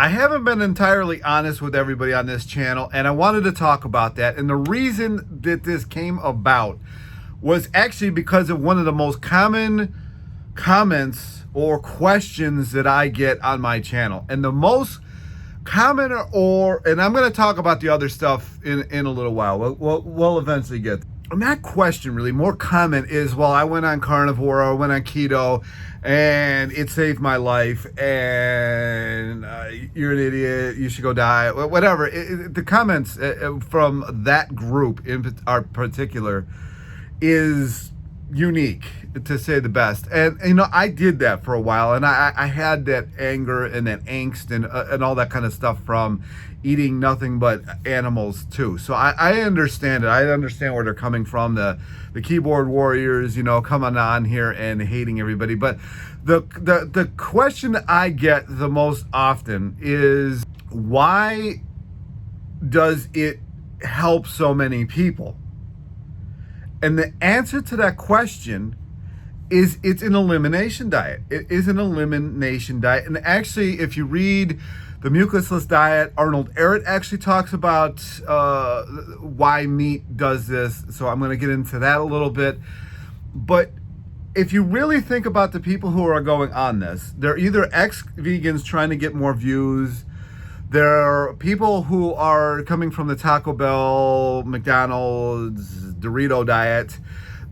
I haven't been entirely honest with everybody on this channel, and I wanted to talk about that. And the reason that this came about was actually because of one of the most common comments or questions that I get on my channel. And the most common, and I'm going to talk about the other stuff in a little while. We'll eventually get there. And that question, really more common, is, well, I went on carnivore or I went on keto and it saved my life, and you're an idiot, you should go die, whatever. The comments from that group in particular is unique, to say the best. And you know, I did that for a while, and I had that anger and that angst and all that kind of stuff from eating nothing but animals too. So I understand it. I understand where they're coming from, the keyboard warriors, you know, coming on here and hating everybody. But the question I get the most often is, why does it help so many people? And the answer to that question is, it's an elimination diet. It is an elimination diet. And actually, if you read The Mucusless Diet, Arnold Ehret actually talks about why meat does this. So I'm going to get into that a little bit. But if you really think about the people who are going on this, they're either ex-vegans trying to get more views. There are people who are coming from the Taco Bell, McDonald's, Dorito diet.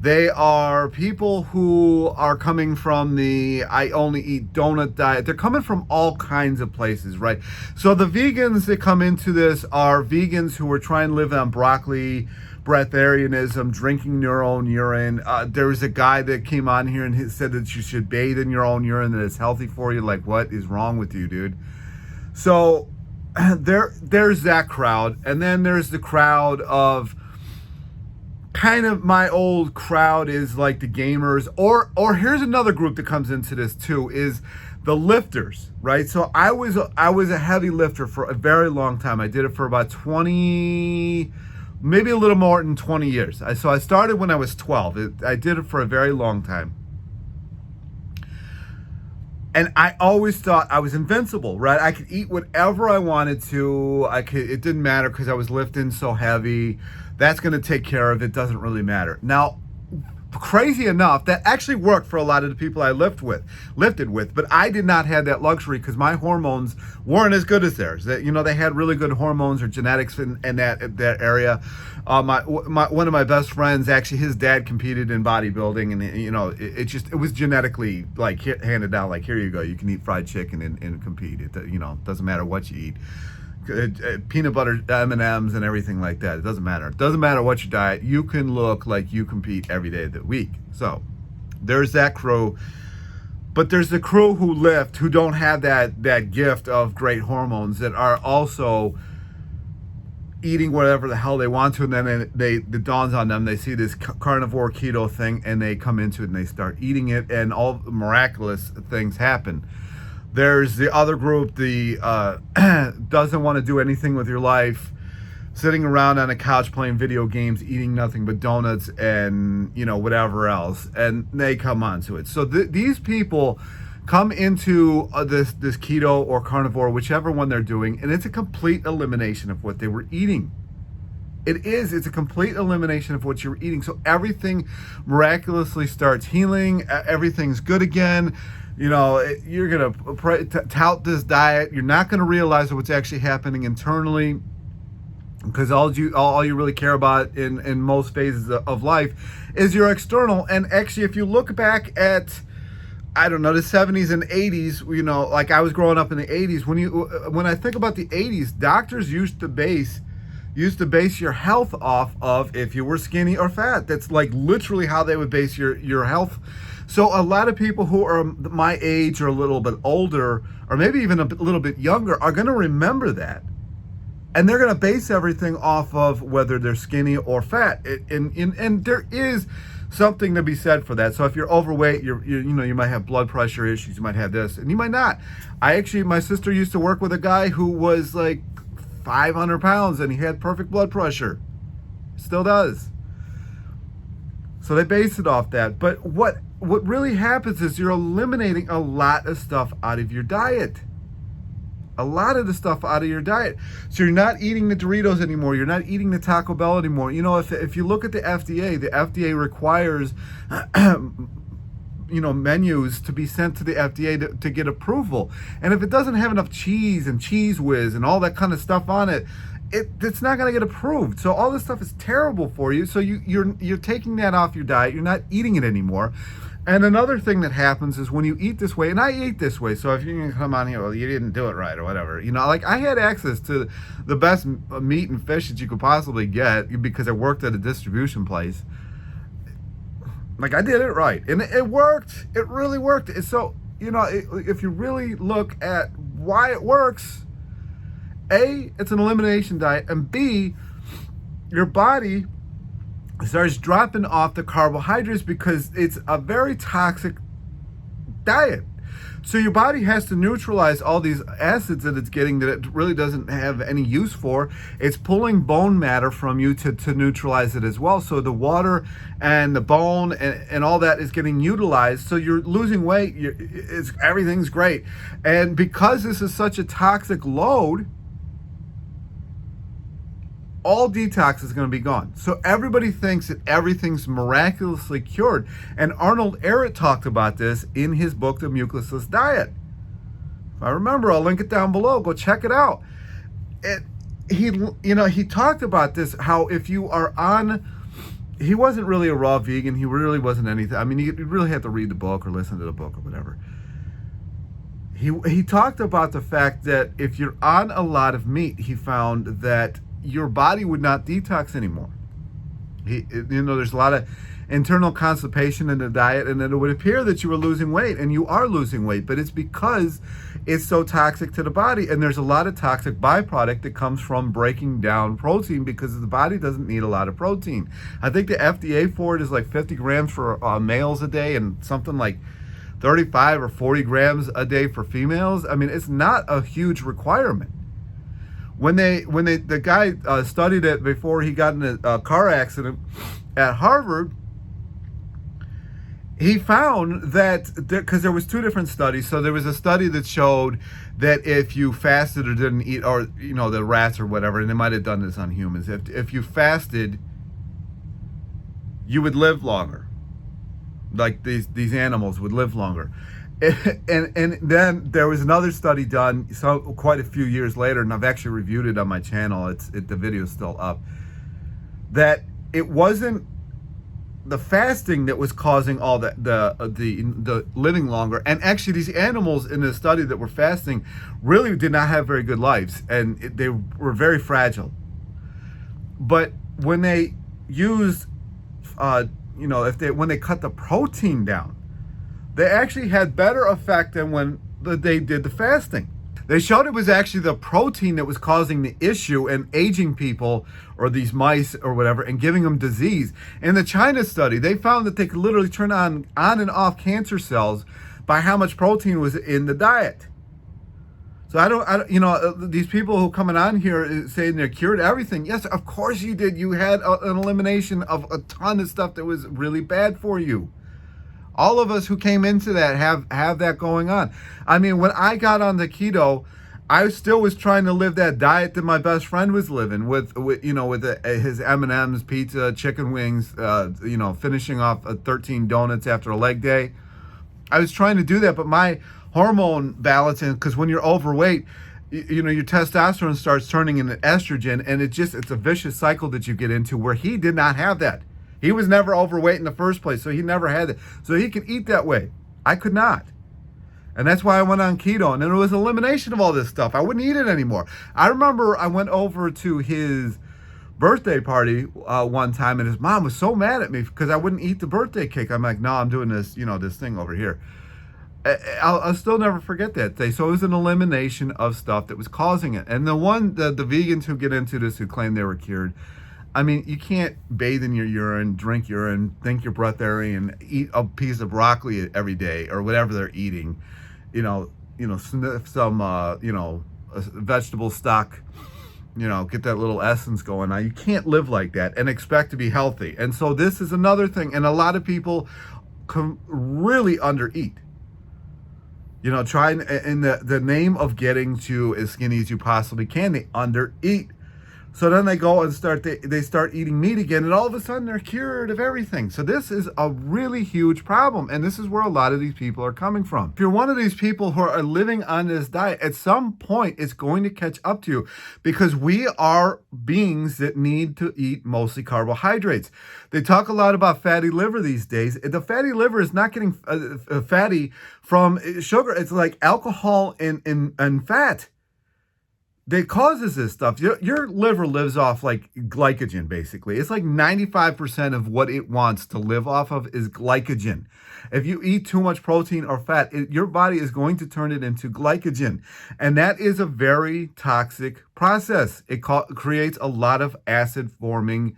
They are people who are coming from the I only eat donut diet. They're coming from all kinds of places, right? So the vegans that come into this are vegans who are trying to live on broccoli, breatharianism, drinking your own urine. There was a guy that came on here and he said that you should bathe in your own urine, that it's healthy for you. Like, what is wrong with you, dude? So there's that crowd. And then there's the crowd of, kind of my old crowd is like the gamers, or here's another group that comes into this too, is the lifters, right? So I was a heavy lifter for a very long time. I did it for about 20, maybe a little more than 20 years. So I started when I was 12. I did it for a very long time. And I always thought I was invincible, right? I could eat whatever I wanted to. It didn't matter because I was lifting so heavy. That's going to take care of it. Doesn't really matter. Now, crazy enough, that actually worked for a lot of the people I lifted with, but I did not have that luxury because my hormones weren't as good as theirs. That, you know, they had really good hormones or genetics in that area. One of my best friends, actually, his dad competed in bodybuilding, and you know, it was genetically like handed down. Like, here you go, you can eat fried chicken and compete. It, you know, doesn't matter what you eat. Peanut butter M&Ms and everything like that. It doesn't matter. It doesn't matter what your diet. You can look like you compete every day of the week. So there's that crew. But there's the crew who lift, who don't have that gift of great hormones, that are also eating whatever the hell they want to, and then it dawns on them. They see this carnivore keto thing, and they come into it and they start eating it, and all miraculous things happen. There's the other group, the doesn't want to do anything with your life, sitting around on a couch playing video games, eating nothing but donuts and, you know, whatever else, and they come onto it. So these people come into this keto or carnivore, whichever one they're doing, and it's a complete elimination of what they were eating. It's a complete elimination of what you were eating. So everything miraculously starts healing. Everything's good again. You know, you're going to tout this diet. You're not going to realize what's actually happening internally, because all you really care about in most phases of life is your external. And actually, if you look back at, I don't know, the 70s and 80s, you know, like I was growing up in the 80s. When I think about the 80s, doctors used to base your health off of if you were skinny or fat. That's like literally how they would base your health. So a lot of people who are my age or a little bit older, or maybe even a little bit younger, are going to remember that. And they're going to base everything off of whether they're skinny or fat. And there is something to be said for that. So if you're overweight, you might have blood pressure issues, you might have this, and you might not. My sister used to work with a guy who was like 500 pounds and he had perfect blood pressure. Still does. So they base it off that. But what really happens is you're eliminating a lot of stuff out of your diet. a lot of the stuff out of your diet. So you're not eating the Doritos anymore. You're not eating the Taco Bell anymore. You know, if you look at the FDA requires, menus to be sent to the FDA to get approval. And if it doesn't have enough cheese and Cheese Whiz and all that kind of stuff on it, it's not going to get approved. So all this stuff is terrible for you. So you're taking that off your diet. You're not eating it anymore. And another thing that happens is when you eat this way, and I eat this way, so if you can come on here, well, you didn't do it right or whatever. Like I had access to the best meat and fish that you could possibly get because I worked at a distribution place. Like I did it right, and it worked. It really worked. So, if you really look at why it works, A, it's an elimination diet, and B, your body starts dropping off the carbohydrates because it's a very toxic diet. So your body has to neutralize all these acids that it's getting that it really doesn't have any use for. It's pulling bone matter from you to neutralize it as well. So the water and the bone and all that is getting utilized. So you're losing weight. Everything's great. And because this is such a toxic load, all detox is going to be gone. So everybody thinks that everything's miraculously cured. And Arnold Ehret talked about this in his book, The Mucusless Diet. If I remember, I'll link it down below. Go check it out. He talked about this, how if you are on, he wasn't really a raw vegan. He really wasn't anything. I mean, you really had to read the book or listen to the book or whatever. He talked about the fact that if you're on a lot of meat, he found that your body would not detox anymore. There's a lot of internal constipation in the diet, and it would appear that you were losing weight, and you are losing weight, but it's because it's so toxic to the body, and there's a lot of toxic byproduct that comes from breaking down protein because the body doesn't need a lot of protein. I think the FDA for it is like 50 grams for males a day and something like 35 or 40 grams a day for females. I mean, it's not a huge requirement. When the guy studied it before he got in a car accident at Harvard, he found that because there was two different studies. So there was a study that showed that if you fasted or didn't eat, or the rats or whatever, and they might have done this on humans, if you fasted, you would live longer. Like these animals would live longer. And then there was another study done quite a few years later, and I've actually reviewed it on my channel. The video's still up. That it wasn't the fasting that was causing all the living longer. And actually, these animals in the study that were fasting really did not have very good lives, and they were very fragile. But when they used, when they cut the protein down, they actually had better effect than when they did the fasting. They showed it was actually the protein that was causing the issue and aging people or these mice or whatever and giving them disease. In the China study, they found that they could literally turn on and off cancer cells by how much protein was in the diet. So I don't, these people who coming on here saying they're cured everything. Yes, of course you did. You had an elimination of a ton of stuff that was really bad for you. All of us who came into that have that going on. I mean, when I got on the keto, I still was trying to live that diet that my best friend was living with his M&Ms, pizza, chicken wings, finishing off 13 donuts after a leg day. I was trying to do that, but my hormone balancing, because when you're overweight, your testosterone starts turning into estrogen, and it's a vicious cycle that you get into where he did not have that. He was never overweight in the first place, so he never had it. So he could eat that way. I could not. And that's why I went on keto. And then it was elimination of all this stuff. I wouldn't eat it anymore. I remember I went over to his birthday party one time, and his mom was so mad at me because I wouldn't eat the birthday cake. I'm like, no, I'm doing this, this thing over here. I'll still never forget that day. So it was an elimination of stuff that was causing it. And the vegans who get into this, who claim they were cured, I mean, you can't bathe in your urine, drink urine, think your breath area, and eat a piece of broccoli every day or whatever they're eating. Sniff some, vegetable stock, get that little essence going on. You can't live like that and expect to be healthy. And so this is another thing. And a lot of people can really undereat. You know, try in the name of getting to as skinny as you possibly can, they undereat. So then they go and they start eating meat again, and all of a sudden they're cured of everything. So this is a really huge problem, and this is where a lot of these people are coming from. If you're one of these people who are living on this diet, at some point it's going to catch up to you, because we are beings that need to eat mostly carbohydrates. They talk a lot about fatty liver these days. The fatty liver is not getting fatty from sugar. It's like alcohol and fat that causes this stuff. Your liver lives off like glycogen, basically. It's like 95% of what it wants to live off of is glycogen. If you eat too much protein or fat, your body is going to turn it into glycogen. And that is a very toxic process. It creates a lot of acid-forming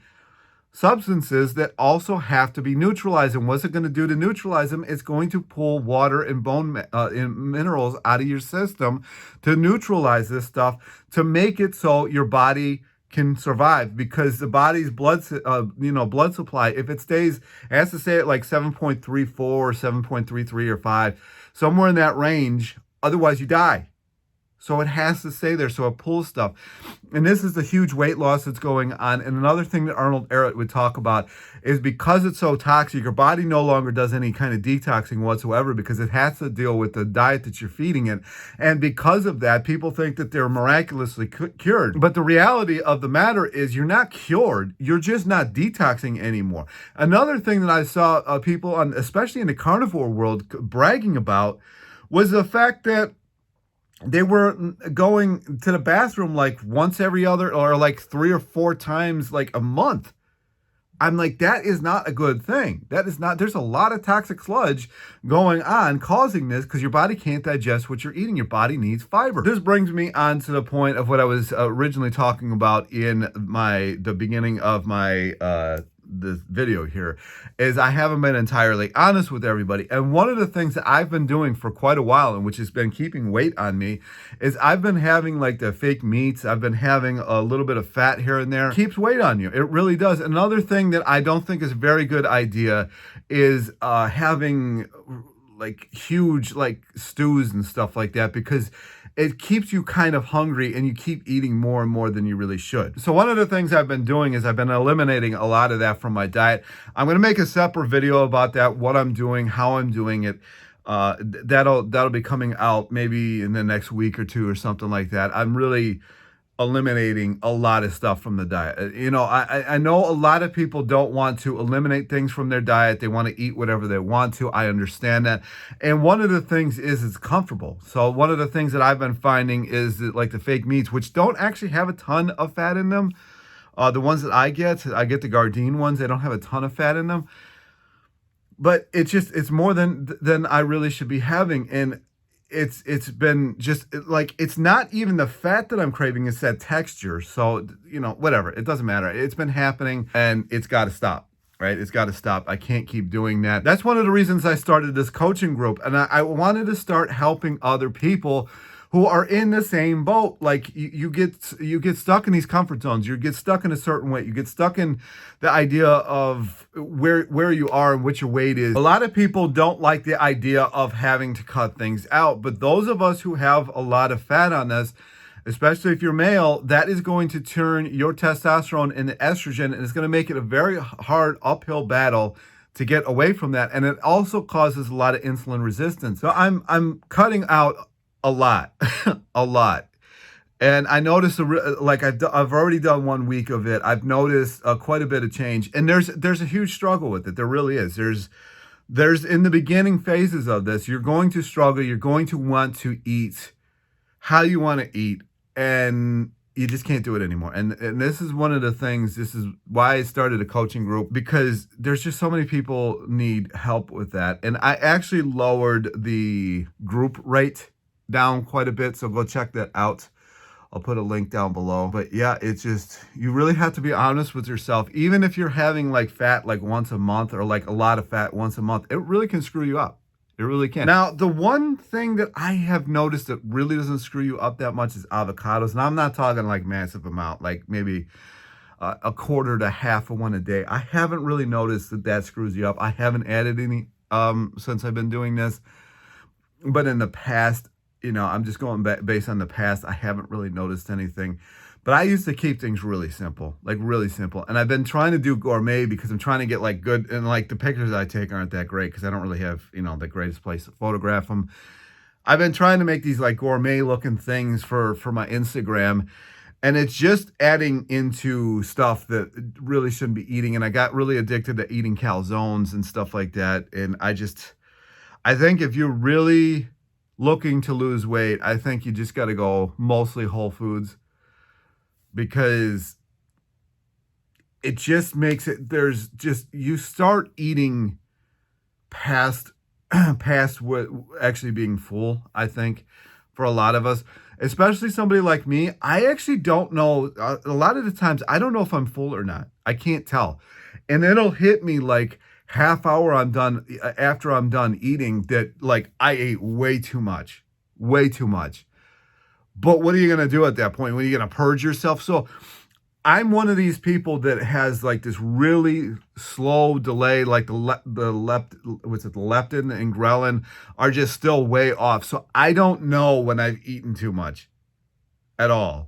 substances that also have to be neutralized. And what's it going to do to neutralize them? It's going to pull water and bone minerals out of your system to neutralize this stuff, to make it so your body can survive, because the body's blood supply, if it stays, it has to stay at like 7.34 or 7.33 or 5, somewhere in that range, otherwise you die. So it has to stay there, so it pulls stuff. And this is the huge weight loss that's going on. And another thing that Arnold Ehret would talk about is, because it's so toxic, your body no longer does any kind of detoxing whatsoever, because it has to deal with the diet that you're feeding it. And because of that, people think that they're miraculously cured. But the reality of the matter is, you're not cured. You're just not detoxing anymore. Another thing that I saw people, especially in the carnivore world, bragging about was the fact that they were going to the bathroom like once every other, or like 3 or 4 times like a month. I'm like, that is not a good thing. That is not, there's a lot of toxic sludge going on causing this, because your body can't digest what you're eating. Your body needs fiber. This brings me on to the point of what I was originally talking about in the beginning of my this video here, is I haven't been entirely honest with everybody. And one of the things that I've been doing for quite a while, and which has been keeping weight on me, is I've been having like the fake meats. I've been having a little bit of fat here and there. It keeps weight on you. It really does. Another thing that I don't think is a very good idea is having like huge like stews and stuff like that, because it keeps you kind of hungry and you keep eating more and more than you really should. So one of the things I've been doing is I've been eliminating a lot of that from my diet. I'm going to make a separate video about that, what I'm doing, how I'm doing it. That'll be coming out maybe in the next week or 2 or something like that. I'm really eliminating a lot of stuff from the diet. You know, I know a lot of people don't want to eliminate things from their diet. They want to eat whatever they want to. I understand that. And one of the things is it's comfortable. So one of the things that I've been finding is that, like the fake meats, which don't actually have a ton of fat in them. The ones that I get the Gardein ones. They don't have a ton of fat in them. But it's more than I really should be having. And it's been just like, it's not even the fat that I'm craving, it's that texture. So, you know, whatever, it doesn't matter. It's been happening and it's got to stop, right? It's got to stop. I can't keep doing that. That's one of the reasons I started this coaching group. And I wanted to start helping other people who are in the same boat. Like you get stuck in these comfort zones. You get stuck in a certain weight. You get stuck in the idea of where you are and what your weight is. A lot of people don't like the idea of having to cut things out, but those of us who have a lot of fat on us, especially if you're male, that is going to turn your testosterone into estrogen, and it's going to make it a very hard uphill battle to get away from that. And it also causes a lot of insulin resistance. So I'm cutting out a lot, a lot. And I noticed, like I've already done 1 week of it. I've noticed quite a bit of change, and there's a huge struggle with it. There really is. There's in the beginning phases of this, you're going to struggle. You're going to want to eat how you want to eat, and you just can't do it anymore. And this is one of the things. This is why I started a coaching group, because there's just so many people need help with that. And I actually lowered the group rate down quite a bit, so go check that out. I'll put a link down below. But yeah, it's just, you really have to be honest with yourself. Even if you're having like fat like once a month, or like a lot of fat once a month, it really can screw you up. It really can. Now, the one thing that I have noticed that really doesn't screw you up that much is avocados. And I'm not talking like massive amount, like maybe a quarter to half of one a day. I haven't really noticed that screws you up. I haven't added any since I've been doing this. But in the past, I'm just going back based on the past. I haven't really noticed anything. But I used to keep things really simple, like really simple. And I've been trying to do gourmet because I'm trying to get like good, and like the pictures I take aren't that great because I don't really have, the greatest place to photograph them. I've been trying to make these like gourmet looking things for my Instagram, and it's just adding into stuff that really shouldn't be eating. And I got really addicted to eating calzones and stuff like that. And I think if you're really looking to lose weight, I think you just got to go mostly whole foods because it just makes it, you start eating past past what actually being full, I think, for a lot of us, especially somebody like me. I actually don't know. A lot of the times, I don't know if I'm full or not. I can't tell. And it'll hit me like half hour after I'm done eating that like I ate way too much, way too much. But what are you going to do at that point? When are you going to purge yourself? So I'm one of these people that has like this really slow delay, like the leptin and ghrelin are just still way off. So I don't know when I've eaten too much at all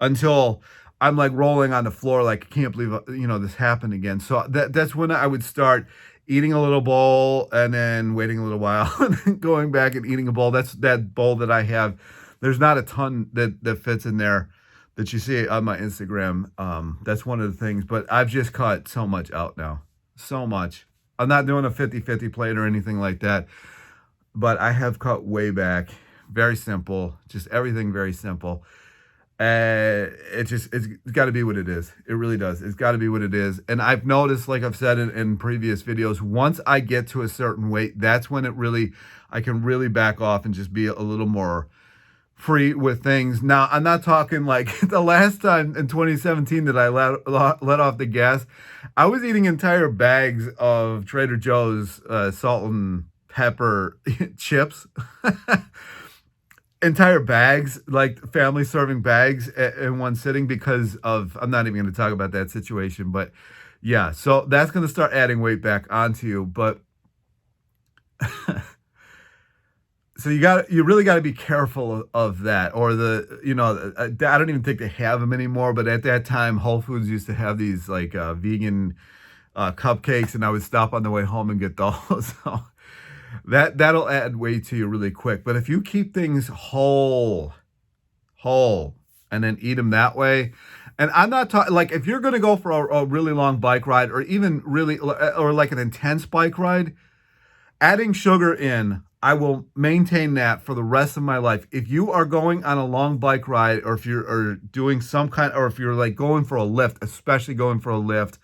until I'm like rolling on the floor, like I can't believe this happened again. So that's when I would start eating a little bowl and then waiting a little while and then going back and eating a bowl. That's that bowl that I have. There's not a ton that fits in there that you see on my Instagram. That's one of the things, but I've just cut so much out now. So much. I'm not doing a 50-50 plate or anything like that, but I have cut way back. Very simple. Just everything very simple. It's got to be what it is. It really does. It's got to be what it is. And I've noticed, like I've said in previous videos, once I get to a certain weight, that's when I can really back off and just be a little more free with things. Now, I'm not talking like the last time in 2017 that I let off the gas, I was eating entire bags of Trader Joe's salt and pepper chips. Entire bags, like family serving bags in one sitting because of, I'm not even going to talk about that situation, but yeah, so that's going to start adding weight back onto you. But so you really got to be careful of that, or I don't even think they have them anymore, but at that time, Whole Foods used to have these like vegan cupcakes, and I would stop on the way home and get those. So that'll add weight to you really quick. But if you keep things whole, and then eat them that way, and I'm not talking like if you're going to go for a really long bike ride, or even really, or like an intense bike ride, adding sugar in, I will maintain that for the rest of my life. If you are going on a long bike ride, or if you're doing or if you're like going for a lift, especially going for a lift,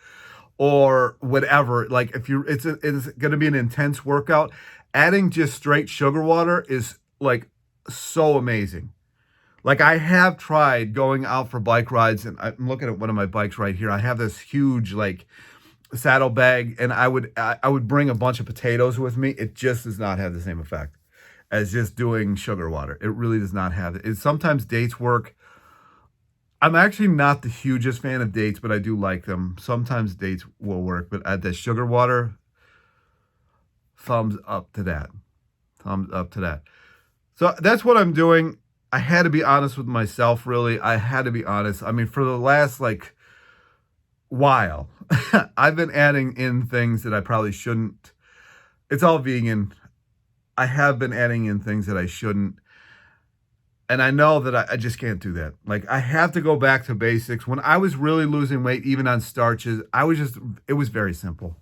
or whatever, like if it's going to be an intense workout, adding just straight sugar water is like so amazing. Like I have tried going out for bike rides, and I'm looking at one of my bikes right here. I have this huge like saddlebag, and I would bring a bunch of potatoes with me. It just does not have the same effect as just doing sugar water. It really does not have it. Sometimes dates work. I'm actually not the hugest fan of dates, but I do like them. Sometimes dates will work, but add the sugar water, thumbs up to that. Thumbs up to that. So that's what I'm doing. I had to be honest with myself, really. I had to be honest. I mean, for the last like while, I've been adding in things that I probably shouldn't. It's all vegan. I have been adding in things that I shouldn't. And I know that I just can't do that. Like, I have to go back to basics. When I was really losing weight, even on starches, it was very simple.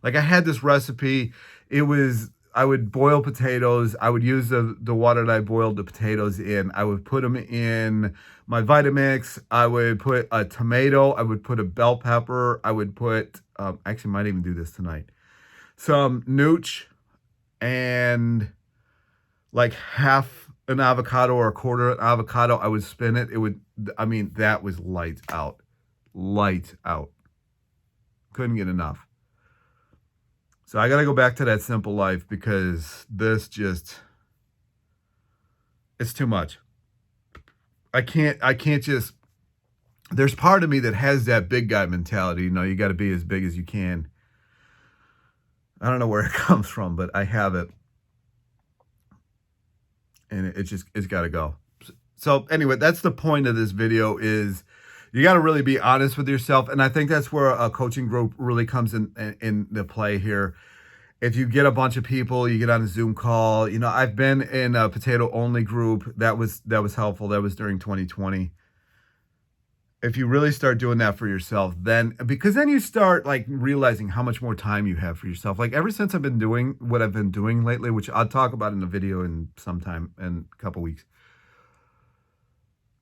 Like, I had this recipe. I would boil potatoes. I would use the water that I boiled the potatoes in. I would put them in my Vitamix. I would put a tomato. I would put a bell pepper. I would put, actually might even do this tonight, some nooch, and like half an avocado or a quarter an avocado. I would spin it. That was lights out. Lights out. Couldn't get enough. So I got to go back to that simple life because it's too much. I can't just, there's part of me that has that big guy mentality. You got to be as big as you can. I don't know where it comes from, but I have it. and it's got to go. So anyway, that's the point of this video, is you got to really be honest with yourself. And I think that's where a coaching group really comes in the play here. If you get a bunch of people, you get on a Zoom call. You know, I've been in a potato only group. That was helpful. That was during 2020. If you really start doing that for yourself, then, because then you start like realizing how much more time you have for yourself. Like ever since I've been doing what I've been doing lately, which I'll talk about in a video in sometime in a couple weeks.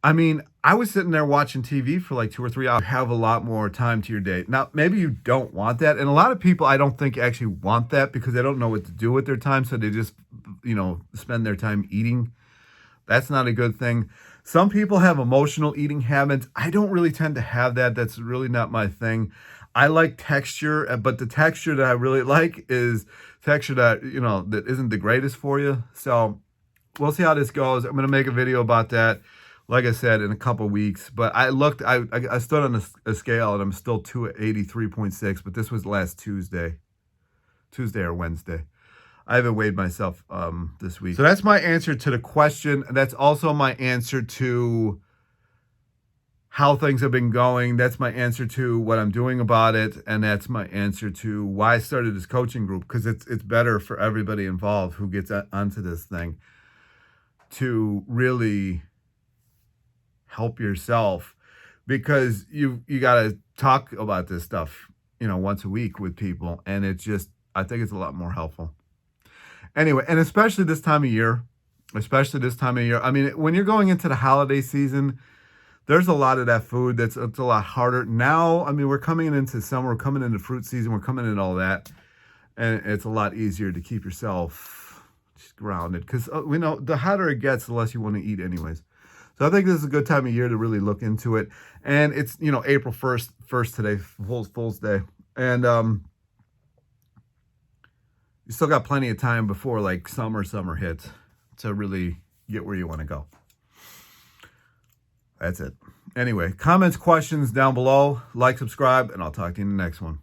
I mean, I was sitting there watching TV for like 2 or 3 hours. You have a lot more time to your day. Now, maybe you don't want that. And a lot of people, I don't think, actually want that because they don't know what to do with their time. So they just, you know, spend their time eating. That's not a good thing. Some people have emotional eating habits. I don't really tend to have that. That's really not my thing. I like texture, but the texture that I really like is texture that, you know, that isn't the greatest for you. So we'll see how this goes. I'm going to make a video about that, like I said, in a couple weeks. But I stood on a scale and I'm still 283.6, but this was last Tuesday or Wednesday. I haven't weighed myself this week. So that's my answer to the question. That's also my answer to how things have been going. That's my answer to what I'm doing about it. And that's my answer to why I started this coaching group, because it's better for everybody involved who gets onto this thing to really help yourself, because you got to talk about this stuff, you know, once a week with people. And it's just, I think it's a lot more helpful. Anyway, and especially this time of year. I mean, when you're going into the holiday season, there's a lot of that food it's a lot harder. Now, I mean, we're coming into summer, we're coming into fruit season, we're coming into all that. And it's a lot easier to keep yourself just grounded. Because, we know, the hotter it gets, the less you want to eat anyways. So I think this is a good time of year to really look into it. And it's, you know, April 1st today, Fool's Day. And, you still got plenty of time before like summer hits to really get where you want to go. That's it. Anyway, comments, questions down below. Like, subscribe, and I'll talk to you in the next one.